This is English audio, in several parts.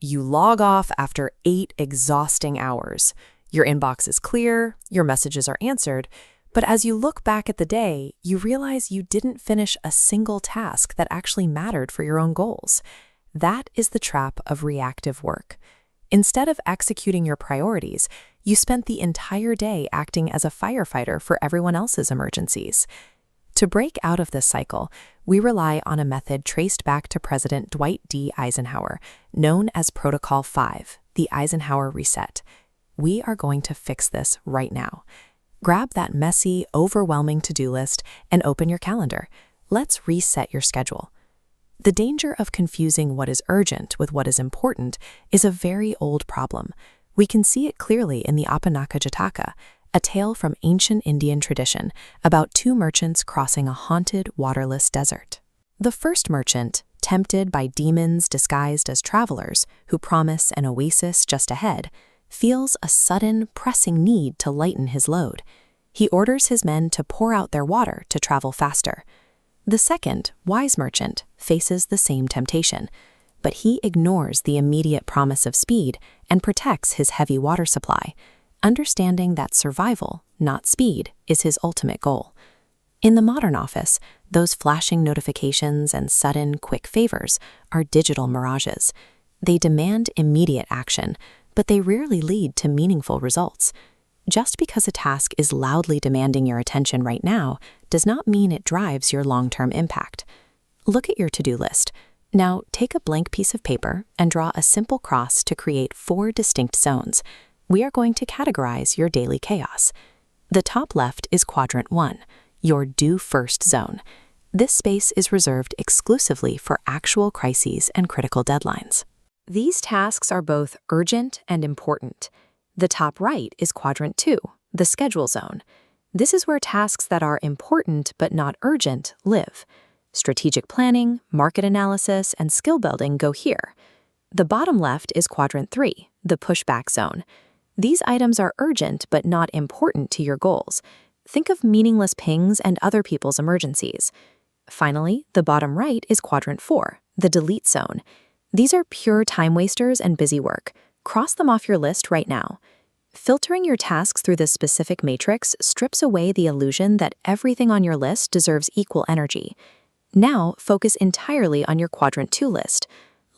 You log off after 8 exhausting hours. Your inbox is clear, your messages are answered, but as you look back at the day, you realize you didn't finish a single task that actually mattered for your own goals. That is the trap of reactive work. Instead of executing your priorities, you spent the entire day acting as a firefighter for everyone else's emergencies. To break out of this cycle, we rely on a method traced back to President Dwight D. Eisenhower, known as Protocol 5, the Eisenhower Reset. We are going to fix this right now. Grab that messy, overwhelming to-do list and open your calendar. Let's reset your schedule. The danger of confusing what is urgent with what is important is a very old problem. We can see it clearly in the Apaṇṇaka Jātaka, a tale from ancient Indian tradition about 2 merchants crossing a haunted, waterless desert. The first merchant, tempted by demons disguised as travelers who promise an oasis just ahead, feels a sudden, pressing need to lighten his load. He orders his men to pour out their water to travel faster. The second, wise merchant, faces the same temptation, but he ignores the immediate promise of speed and protects his heavy water supply, understanding that survival, not speed, is his ultimate goal. In the modern office, those flashing notifications and sudden, quick favors are digital mirages. They demand immediate action, but they rarely lead to meaningful results. Just because a task is loudly demanding your attention right now does not mean it drives your long-term impact. Look at your to-do list. Now, take a blank piece of paper and draw a simple cross to create 4 distinct zones. We are going to categorize your daily chaos. The top left is Quadrant 1, your Do First zone. This space is reserved exclusively for actual crises and critical deadlines. These tasks are both urgent and important. The top right is Quadrant 2, the Schedule zone. This is where tasks that are important but not urgent live. Strategic planning, market analysis, and skill building go here. The bottom left is Quadrant 3, the Pushback zone. These items are urgent but not important to your goals. Think of meaningless pings and other people's emergencies. Finally, the bottom right is Quadrant 4, the Delete zone. These are pure time wasters and busy work. Cross them off your list right now. Filtering your tasks through this specific matrix strips away the illusion that everything on your list deserves equal energy. Now, focus entirely on your Quadrant 2 list.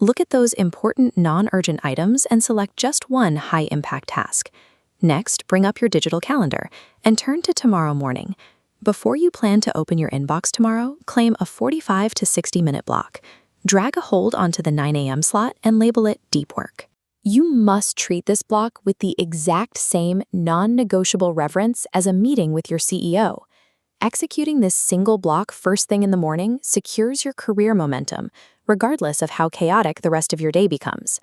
Look at those important non-urgent items and select just one high-impact task. Next, bring up your digital calendar and turn to tomorrow morning. Before you plan to open your inbox tomorrow, claim a 45 to 60-minute block. Drag a hold onto the 9 a.m. slot and label it Deep Work. You must treat this block with the exact same non-negotiable reverence as a meeting with your CEO. Executing this single block first thing in the morning secures your career momentum, regardless of how chaotic the rest of your day becomes.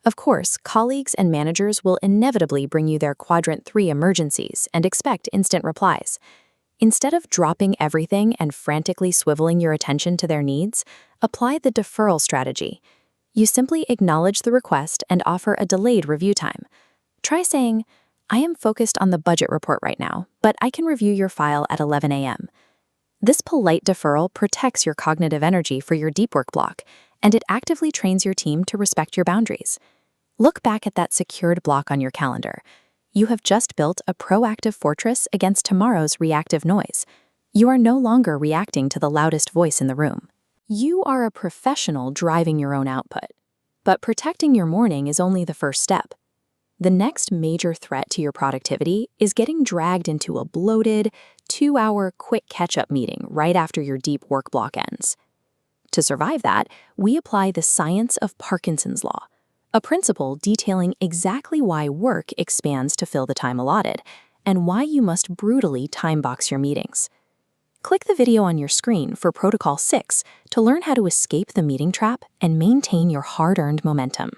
Of course, colleagues and managers will inevitably bring you their Quadrant 3 emergencies and expect instant replies. Instead of dropping everything and frantically swiveling your attention to their needs, apply the deferral strategy. You simply acknowledge the request and offer a delayed review time. Try saying, "I am focused on the budget report right now, but I can review your file at 11 a.m. This polite deferral protects your cognitive energy for your deep work block, and it actively trains your team to respect your boundaries. Look back at that secured block on your calendar. You have just built a proactive fortress against tomorrow's reactive noise. You are no longer reacting to the loudest voice in the room. You are a professional driving your own output. But protecting your morning is only the first step. The next major threat to your productivity is getting dragged into a bloated, 2-hour quick catch-up meeting right after your deep work block ends. To survive that, we apply the science of Parkinson's law, a principle detailing exactly why work expands to fill the time allotted, and why you must brutally time-box your meetings. Click the video on your screen for Protocol 6 to learn how to escape the meeting trap and maintain your hard-earned momentum.